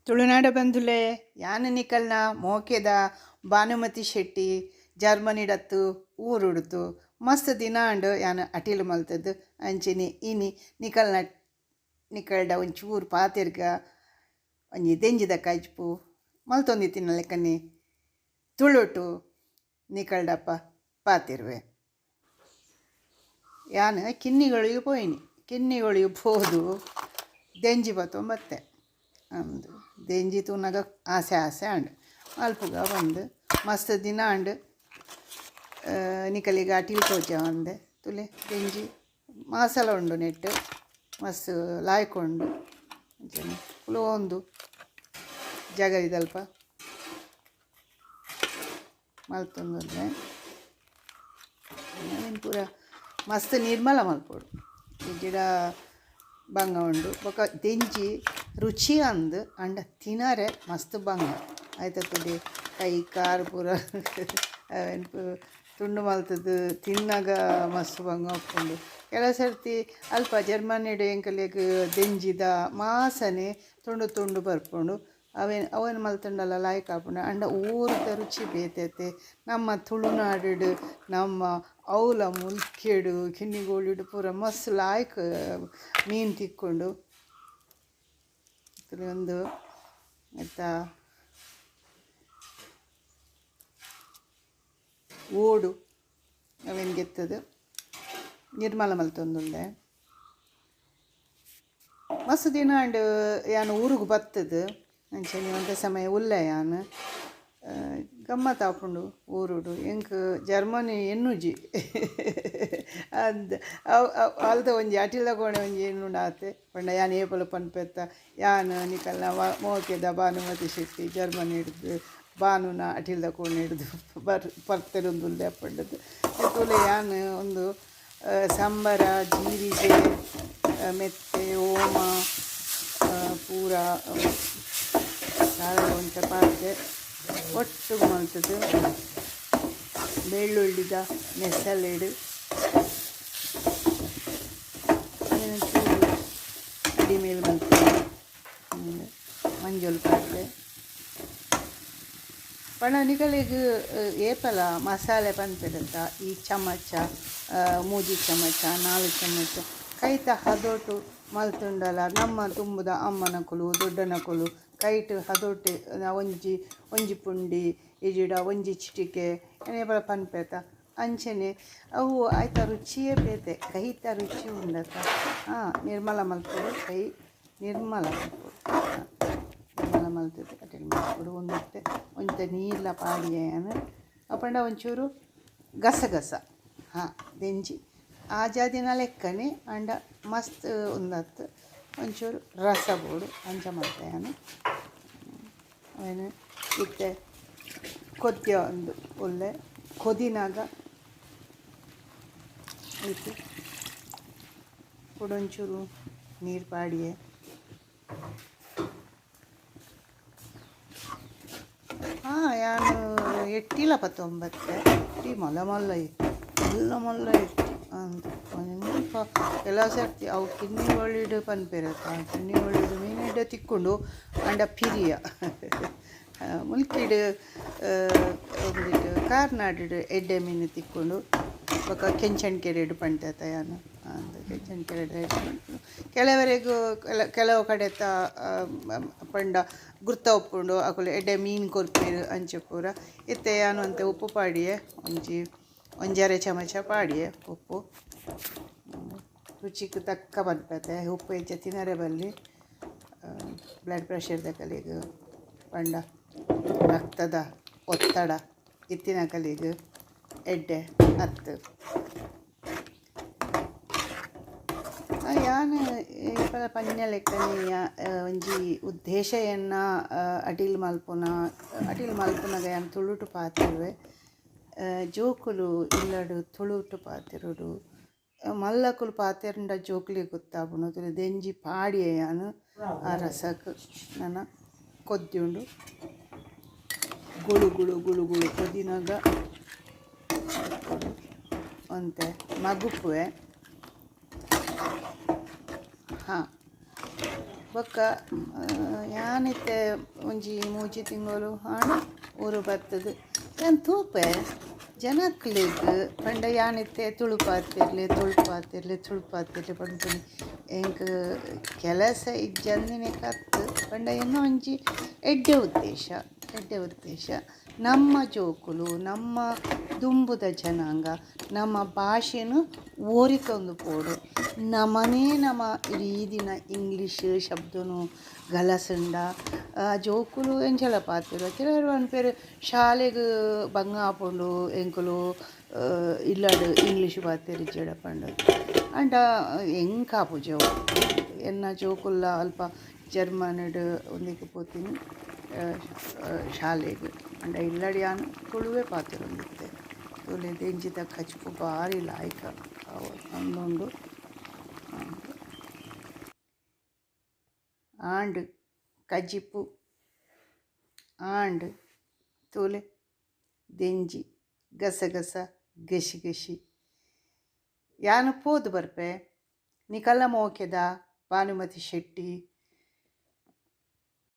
ತುಳುನಾಡ ಬಂಧುಲೆ ಯಾನ ನಿಕಲ್ನ ಮೋಕೆದ ಭಾನುಮತಿ ಶೆಟ್ಟಿ ಜರ್ಮನಿಡತ್ತು ಊರುಡ್ತು ಮಸ್ತ್ ದಿನ ಅಂಡು ಯಾನ ಅಟಿಲು ಮಲ್ತದ್ದು ಅಂಚಿನಿ ಇನಿ ನಿಕಲ್ನ ನಿಕಲ್ಡ ಒಂಚೂರು ಪಾತೆರ್ಗ ಒಂಜಿ ದೆಂಜಿದ ಕಜ್ಪು ಮಲ್ತೊಂದಿತ್ತಿನ ಲೆಕ್ಕನೆ ತುಳುಟು ನಿಕಲ್ಡಪ್ಪ ಪಾತಿರುವೆ ಯಾನು ಕಿನ್ನಿಗಳಿಗೆ ಪೋಯಿನಿ ಕಿನ್ನಿಗಳಿಗೆ ಹೋದು ದೆಂಜಿ ಬತ್ತೊಂಬತ್ತೆ ಅಂದು ದೆಂಜಿ ತೂನಾಗ ಆಸೆ ಆಸೆ ಅಂಡು ಅಲ್ಪಗ ಬಂದು ಮಸ್ತ್ ದಿನ ಅಂಡು ನಿಕಲಿಗೆ ಅಟಿಲ್ ತೋಚ ಅಂದೆ ತುಲೆ ದೆಂಜಿ ಮಸಾಲ ಉಂಡು ನೆಟ್ಟು ಮಸ್ತ್ ಲಾಯ್ಕೊಂಡು ಪುಲು ಒಂದು ಜಾಗ ಇದಲ್ಪ ಮಲ್ತೊಂದ್ರೆ ಪೂರ ಮಸ್ತ್ ನಿರ್ಮಲ ಮಲ್ಪೋಡು ಗಿಡ ಬಂಗ ಉಂಡು ಬೊಕ ದೆಂಜಿ ರುಚಿ ಅಂದು ಅಂಡ ತಿನ್ನರೆ ಮಸ್ತ್ ಬಂಗ ಆಯ್ತದೆ ಕೈ ಕಾರು ಪೂರ ತುಂಡು ಮಲ್ತದ್ದು ತಿನ್ನಾಗ ಮಸ್ತ್ ಬಂಗ ಒಪ್ಕೊಂಡು ಕೆಲವು ಸರ್ತಿ ಅಲ್ಪ ಜರ್ಮನಿಡು ಎಂಕಲೆಗ್ ದೆಂಜಿದ ಮಾಸನೆ ತುಂಡು ತುಂಡು ಬರ್ಕೊಂಡು ಅವನ್ ಮಲ್ತಂಡಲ್ಲ ಲಾಯ್ಕ್ ಹಾಕೊಂಡು ಅಂಡ ಊರದ ರುಚಿ ಬೇತೈತೆ ನಮ್ಮ ತುಳುನಾಡು ನಮ್ಮ ಅವಲ ಮುಲ್ಕೆಡು ಕಿನ್ನಿಗೋಳಿಡು ಪೂರ ಮಸ್ತ್ ಲಾಯ್ಕ್ ಮೀನು ತಿಕ್ಕೊಂಡು ಒಂದು ಆಯ್ತಾ ಓಡು ಅವೇನು ಗೆತ್ತದು ನಿರ್ಮಲ ಮಲ್ತೊಂದುಂಡೆ ಮಸ್ತ್ ದಿನ ಅಂಡು ಯಾನು ಊರಿಗೆ ಬತ್ತದು ಅಂಚನೆ ಒಂದೇ ಸಮಯ ಉಲ್ಲ ಯಾನು ಗಮ್ಮತ್ ಹಾಕೊಂಡು ಊರುಡು ಎಂಕ್ ಜರ್ಮನಿ ಎನ್ನುಜಿ ಅಂದ ಅಲ್ದ ಒಂಜಿ ಅಟಿಲ್ದ ಕೋಣೆ ಒಂಜಿ ಎನ್ನುಂಡು ಆತೆ ಪಂಡ ಯಾನು ಏಪಲು ಪನ್ಪೆತ್ತ ಯಾನು ನಿಕಲ್ನ ಮೋಕೆದ ಭಾನುಮತಿ ಶೆಟ್ಟಿ ಜರ್ಮನಿ ಹಿಡ್ದು ಬಾನುನ ಅಟಿಲ್ದ ಕೋಣೆ ಹಿಡ್ದು ಪರ್ತೆರೊಂದುಲ್ಲೆ ಪಂಡದು ತುಲೆ ಯಾನು ಒಂದು ಸಂಬರ ಜೀರಿಗೆ ಮೆತ್ತೆ ಓಮ ಪೂರ ಸಾರ ಒಂಚ ಪಾತ್ರೆ ಒಟ್ಟು ಮಲ್ತದ್ದು ಬೆಳ್ಳುಳ್ಳಿದ ಮೆಸಲಿಡು ಅಡಿ ಮೇಲೆ ಮಲ್ತದೆ ಮಂಜೂಲು ಪಾತ್ರೆ ಪಣ ನಿಕಲಿಗೆ ಏಪಲ ಮಸಾಲೆ ಪನ್ಪೆದಂತ ಈ ಚಮಚ ಮೂಜಿ ಚಮಚ 4 ಚಮಚ ಕೈತ ಹದೋಟು ಮಲ್ತುಂಡಲ ನಮ್ಮ ತುಂಬುದ ಅಮ್ಮನಕುಲು ದೊಡ್ಡನಕುಲು ಕೈಟ್ ಹದೋಟು ಒಂಜಿ ಪುಂಡಿ ಇಜಿಡ ಒಂಜಿ ಚಿಟಿಕೆ ಏನೇಪಲ ಪನ್ಪೇತ ಅಂಚನೆ ಅವು ಆಯ್ತ ರುಚಿಯೇ ಬೇತೆ ಕೈತ ರುಚಿ ಉಂಡತ ನಿರ್ಮಲ ಮಲ್ಪೊಡು ಕೈ ನಿರ್ಮಲ ಮಲ್ಪೊಡು ನಿರ್ಮಲ ಮಲ್ತದೆ ಅಟೆಲ್ ಮಲ್ಪೊಡು ಒಂದಿತ್ತೆ ಒಂಚ ನೀರ್ಲ ಪಾಡಿಯೇನು ಅಪಂಡ ಒಂಚೂರು ಗಸಗಸ ದೆಂಜಿ ಆ ಜಾದಿನ ಲೆಕ್ಕನೆ ಅಂಡ ಮಸ್ತ್ ಉಂದತ್ತು ಒಂಚೂರು ರಸ ಬೋಡು ಅಂಚ ಮಾಡ್ತೇನೆ ಅವೇನು ಇತ್ತೆ ಕೊದ್ಯ ಒಂದು ಒಳ್ಳೆ ಕೊದಿನಾಗ ಇತ್ತು ಕೊಡೊಂಚೂರು ನೀರು ಪಾಡಿಯೇ ಯಾನು ಎಟ್ಟಿಲ್ಲ 19 ಎಟ್ಟಿ ಮೊಲ್ಲ ಇತ್ತು ಮೊಲ್ಲ ಇತ್ತು ಅಂತ ಎಲ್ಲ ಸರ್ತಿ ಅವು ಕಿನ್ನಿ ಒಳ್ಳಿಡು ಪನ್ಪೆರತ್ತ ಕಿನ್ನಿ ಒಳ್ಳಿಡು ಮೀನಿಡ ತಿಕ್ಕೊಂಡು ಅಂಡ ಪಿರಿಯ ಮುಲ್ಕಿಡು ಒಂದಿಟ್ಟು ಕಾರ್ನಾಡು ಎಡ್ಡೆ ಮೀನು ತಿಕ್ಕೊಂಡು ಬೊಕ್ಕ ಕೆಂಚಣ್ ಕೆರೆಡು ಪಂಟತ ಯಾನು ಅಂತ ಕೆಂಚಣ್ ಕೆರೆಡು ಪಂಟು ಕೆಲವರೆಗೂ ಕೆಲವು ಕಡೆ ಪಂಡ ಗುರ್ತ ಉಪ್ಪುಂಡು ಅಕುಲು ಎಡ್ಡೆ ಮೀನು ಕೊರ್ಪೇರು ಅಂಚೆ ಪೂರ ಇತ್ತೆ ಯಾನು ಅಂತೆ ಉಪ್ಪು ಪಾಡಿಯೇ ಒಂಜರೆ ಚಮಚ ಪಾಡಿಯೇ ಉಪ್ಪು ರುಚಿಗೆ ತಕ್ಕ ಪನ್ಪತೆ ಉಪ್ಪು ಹೆಚ್ಚು ತಿನ್ನರೆ ಬಲ್ಲಿ ಬ್ಲಡ್ ಪ್ರೆಷರ್ದ ಕಲಿಗೆ ಪಂಡ ರಕ್ತದ ಒತ್ತಡ ಇತ್ತಿನ ಕಲಿಗೆ ಎಡ್ಡೆ ಹತ್ತು ಯಾನು ಇಪ್ಪಲ ಪನ್ಯ ಲೆಕ್ಕನೆಯ ಒಂಜಿ ಉದ್ದೇಶಯನ್ನ ಅಡಿಲ್ ಮಲ್ಪುನಾಗ ಯಾನು ತುಳುಟು ಪಾತಿರುವೆ ಜೋಕುಲು ಇಲ್ಲಡು ತುಳುಟು ಪಾತಿರುಡು ಮಲ್ಲಕುಲು ಪಾತೆರ್ಂಡ ಜೋಕ್ಲಿ ಗೊತ್ತಾಪುಂಡು ತುಲೆ ದೆಂಜಿ ಪಾಡಿಯೆ ಯಾನು ಆ ರಸಕ್ಕೆ ನನ್ನ ಕೊದ್ದುಂಡು ಗುಳು ಗುಳು ಗುಳು ಗುಳು ಕೊದಿನಾಗ ಅಂತೆ ಮಗುಪುವೆ ಬೊಕ್ಕ ಯಾನಿತ್ತೆ ಒಂಜಿ ಮೂಜಿ ತಿಂಗಳು ಹಾಡು ಊರು ಬರ್ತದೆ ಏನು ತೂಪೆ ಜನಕ್ಲೆಗ್ ಪಂಡ ಯಾನಿತ್ತೆ ತುಳುಪಾತಿರ್ಲಿ ಪಂಪುನಿ ಎಂಕ್ ಕೆಲಸ ಇಜ್ಜಂದಿನ ಕತ್ತು ಪಂಡ ಏನೋ ಒಂಜಿ ಎಡ್ಡೆ ಉದ್ದೇಶ ನಮ್ಮ ಜೋಕುಲು ನಮ್ಮ ದುಂಬುದ ಜನಾಂಗ ನಮ್ಮ ಭಾಷೆನು ಓರಿತೊಂದು ಪೋಡು ನಮ ರೀದಿನ ಇಂಗ್ಲೀಷ್ ಶಬ್ದನು ಗಲಸಂಡ ಜೋಕುಲು ಎಂಚಲ ಪಾತಿರು ಕೆಲವರು ಅನ್ಪೇರು ಶಾಲೆಗೆ ಬಂಗ ಹಾಕೊಂಡು ಎಂಕುಲು ಇಲ್ಲಡು ಇಂಗ್ಲೀಷ್ ಪಾತಿರು ಜಡ ಪಂಡ ಅಂಡ ಎಂಕಾಪು ಜೋಕು ಎನ್ನ ಜೋಕುಲ್ಲ ಅಲ್ಪ ಜರ್ಮನಿಡ್ ಒಂದಿಗೆ ಪೋತೀನಿ ಶಾಲೆಗೆ ಅಂಡ ಇಲ್ಲಡಿ ಯಾನು ತುಳುವೇ ಪಾತಿರೊಂದಿತ್ತೆ ತುಳು ದೆಂಚಿದ ಕಚ್ಪು ಭಾರಿ ಲಾಯ್ಕ ಒಂದೊಂದು ಆಂಡ್ ಕಜಿಪು ಆಂಡ್ ತುಲೆ ದೆಂಜಿ ಗಸಗಸ ಗಶಿ ಯಾನು ಪೋದು ಬರ್ಪೆ ನಿಕಲ್ಲ ಮೋಕೆದ ಭಾನುಮತಿ ಶೆಟ್ಟಿ